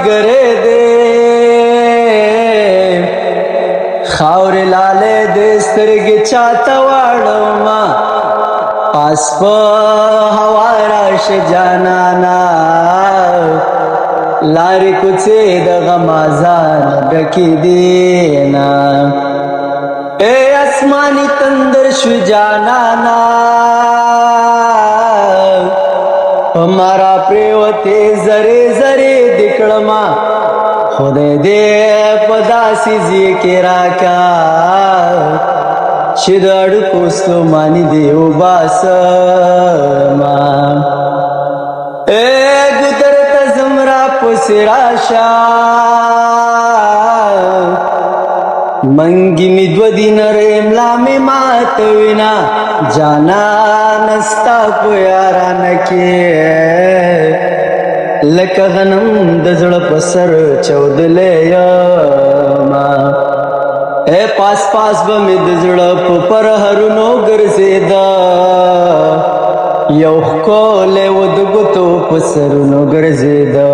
ملګری دی خاورې لالې دې سترګې چاته واړومه پاس په هوا راشه جانانا لارې کوڅې د غم ازانه ډکې دینا اے اسماني تندر شو جانانا हमारा प्रेवते जरे जरे दिकड़मा खुदे दे पदासी जी के राका शिदड़ कोस्तो मानी देव बासमा ए गुदरत जमरा पुसराशा मंगी मी द्वदिन रेमला मी मातविना जाना नस्ता प्यारान के लका गनम दजड़ पसर चौदले यमा ए पास पास बमी दजड़ पर हरुनो गरजेदा यौ को ले वदगुतो पसरुनो गरजेदा